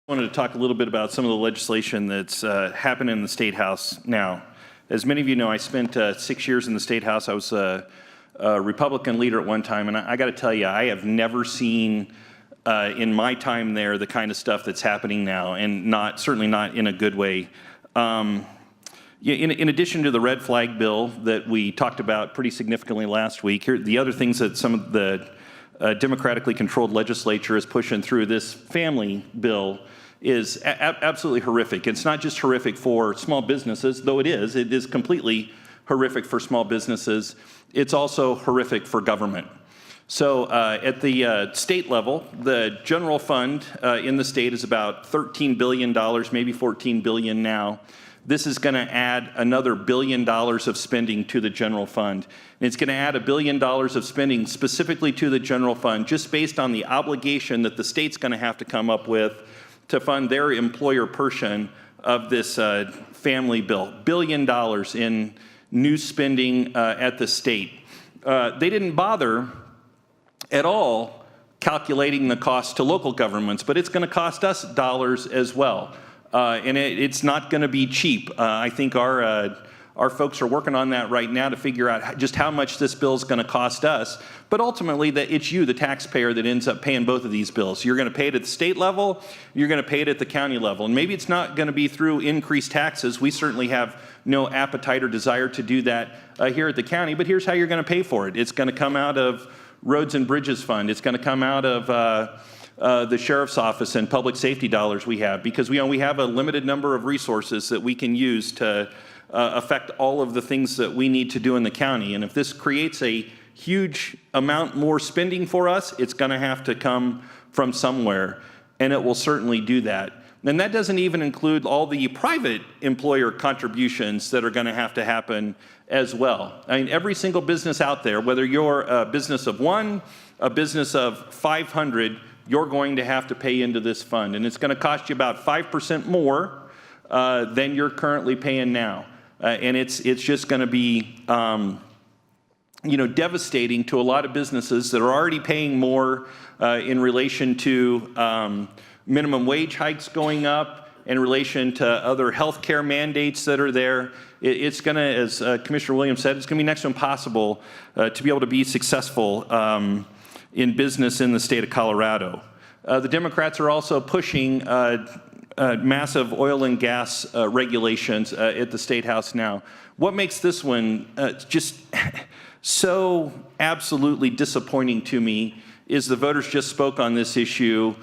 I wanted to talk a little bit about some of the legislation that's happening in the State House now. As many of you know, I spent 6 years in the State House. I was a Republican leader at one time, and I got to tell you, I have never seen in my time there the kind of stuff that's happening now, and certainly not in a good way. In addition to the red flag bill that we talked about pretty significantly last week, here the other things that some of the democratically controlled legislature is pushing through, this family bill is absolutely horrific. It's not just horrific for small businesses, though it is completely horrific for small businesses. It's also horrific for government. So at the state level, the general fund in the state is about $13 billion, maybe $14 billion now. This is going to add another $1 billion of spending to the general fund. And it's going to add $1 billion of spending specifically to the general fund just based on the obligation that the state's going to have to come up with to fund their employer portion of this family bill. $1 billion in new spending at the state. They didn't bother at all calculating the cost to local governments, but it's going to cost us dollars as well. And it's not going to be cheap. I think our folks are working on that right now to figure out just how much this bill is going to cost us. But ultimately, it's you, the taxpayer, that ends up paying both of these bills. You're going to pay it at the state level, you're going to pay it at the county level. And maybe it's not going to be through increased taxes. We certainly have no appetite or desire to do that here at the county. But here's how you're going to pay for it. It's going to come out of Roads and Bridges Fund. It's going to come out of the sheriff's office and public safety dollars we have, because we have a limited number of resources that we can use to affect all of the things that we need to do in the county. And if this creates a huge amount more spending for us, it's going to have to come from somewhere, and it will certainly do that. And that doesn't even include all the private employer contributions that are going to have to happen as well. I mean, every single business out there, whether you're a business of 1, a business of 500, you're going to have to pay into this fund. And it's going to cost you about 5% more than you're currently paying now. And it's just going to be devastating to a lot of businesses that are already paying more in relation to minimum wage hikes going up, in relation to other health care mandates that are there. It's going to, as Commissioner Williams said, it's going to be next to impossible to be able to be successful in business in the state of Colorado. The Democrats are also pushing massive oil and gas regulations at the State House now. What makes this one just so absolutely disappointing to me is the voters just spoke on this issue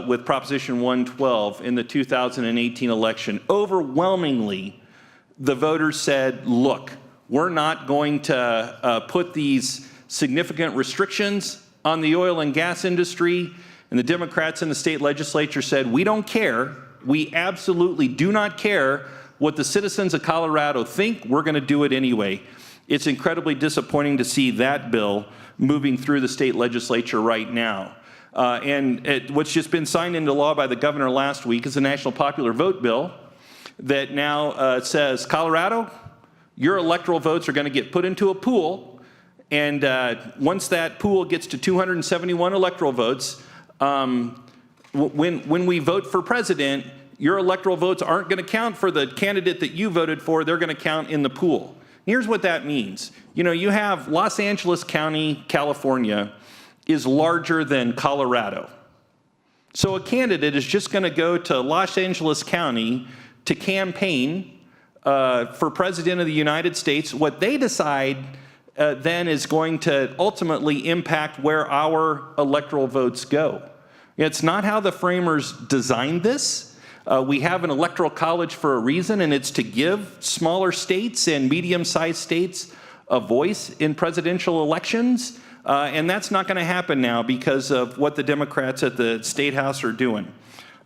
with Proposition 112 in the 2018 election. Overwhelmingly, the voters said, look, we're not going to put these significant restrictions on the oil and gas industry. And the Democrats in the state legislature said, we don't care. We absolutely do not care what the citizens of Colorado think. We're going to do it anyway. It's incredibly disappointing to see that bill moving through the state legislature right now. What's just been signed into law by the governor last week is a national popular vote bill that now says, Colorado, your electoral votes are going to get put into a pool. And once that pool gets to 271 electoral votes, when we vote for president, your electoral votes aren't going to count for the candidate that you voted for. They're going to count in the pool. Here's what that means. You have Los Angeles County, California, is larger than Colorado. So a candidate is just going to go to Los Angeles County to campaign for president of the United States. What they decide then is going to ultimately impact where our electoral votes go. It's not how the framers designed this. We have an electoral college for a reason, and it's to give smaller states and medium-sized states a voice in presidential elections. And that's not going to happen now because of what the Democrats at the State House are doing.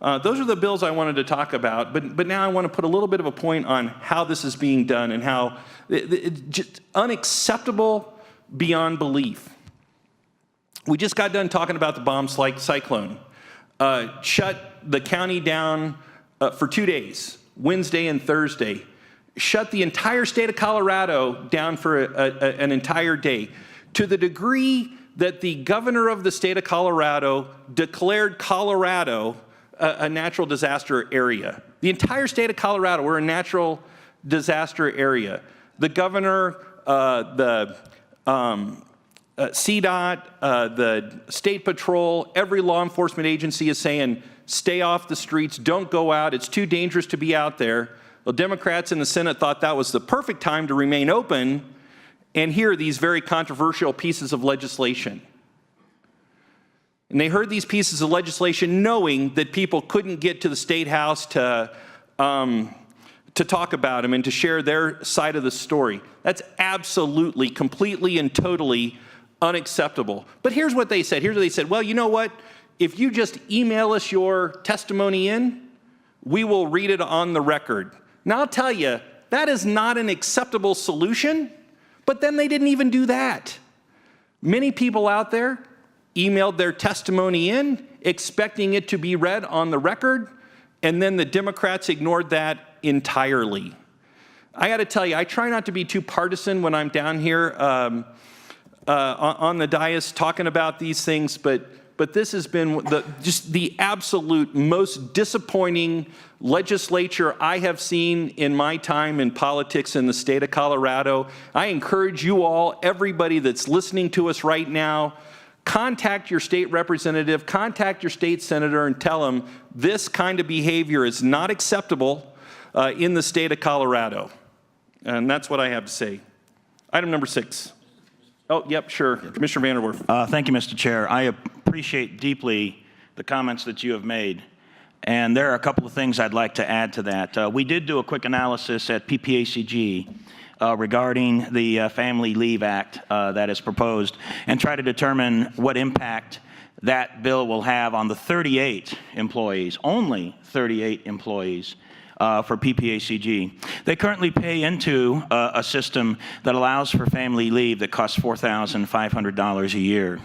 Those are the bills I wanted to talk about, but now I want to put a little bit of a point on how this is being done and how it's just unacceptable beyond belief. We just got done talking about the bomb cyclone. Shut the county down for 2 days, Wednesday and Thursday. Shut the entire state of Colorado down for an entire day, to the degree that the governor of the state of Colorado declared Colorado a natural disaster area. The entire state of Colorado, we're a natural disaster area. The governor, the CDOT, the State Patrol, every law enforcement agency is saying, stay off the streets, don't go out, it's too dangerous to be out there. Well, Democrats in the Senate thought that was the perfect time to remain open and hear these very controversial pieces of legislation. And they heard these pieces of legislation knowing that people couldn't get to the State House to talk about them and to share their side of the story. That's absolutely, completely, and totally unacceptable. But here's what they said. Here's what they said. Well, you know what? If you just email us your testimony in, we will read it on the record. Now, I'll tell you, that is not an acceptable solution, but then they didn't even do that. Many people out there emailed their testimony in, expecting it to be read on the record, and then the Democrats ignored that entirely. I got to tell you, I try not to be too partisan when I'm down here on the dais talking about these things, but this has been just the absolute most disappointing legislature I have seen in my time in politics in the state of Colorado. I encourage you all, everybody that's listening to us right now, contact your state representative, contact your state senator, and tell them this kind of behavior is not acceptable in the state of Colorado. And that's what I have to say. Item number 6. Oh, yep, sure. Commissioner VanderWerf. Thank you, Mr. Chair. I appreciate deeply the comments that you have made. And there are a couple of things I'd like to add to that. We did do a quick analysis at PPACG regarding the Family Leave Act that is proposed and try to determine what impact that bill will have on the 38 employees, only 38 employees for PPACG. They currently pay into a system that allows for family leave that costs $4,500 a year.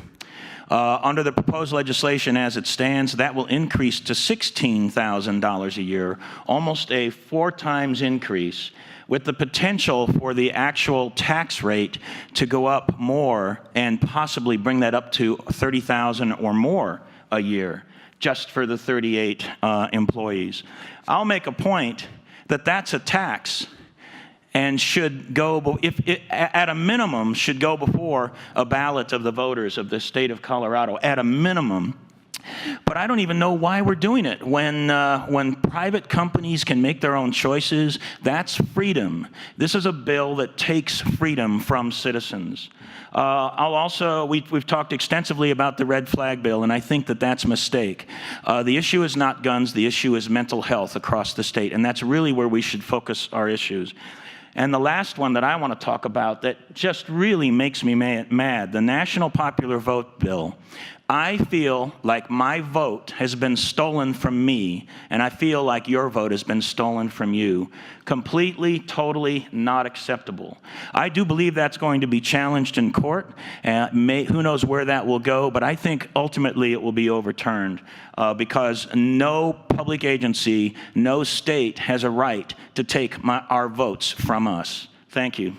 Under the proposed legislation as it stands, that will increase to $16,000 a year, almost a 4 times increase, with the potential for the actual tax rate to go up more and possibly bring that up to $30,000 or more a year, just for the 38 employees. I'll make a point that that's a tax and should go, at a minimum, should go before a ballot of the voters of the state of Colorado, at a minimum. But I don't even know why we're doing it. When private companies can make their own choices, that's freedom. This is a bill that takes freedom from citizens. We've talked extensively about the red flag bill, and I think that that's a mistake. The issue is not guns, the issue is mental health across the state, and that's really where we should focus our issues. And the last one that I want to talk about that just really makes me mad, the National Popular Vote Bill. I feel like my vote has been stolen from me, and I feel like your vote has been stolen from you. Completely, totally not acceptable. I do believe that's going to be challenged in court. Who knows where that will go, but I think ultimately it will be overturned because no public agency, no state has a right to take our votes from us. Thank you.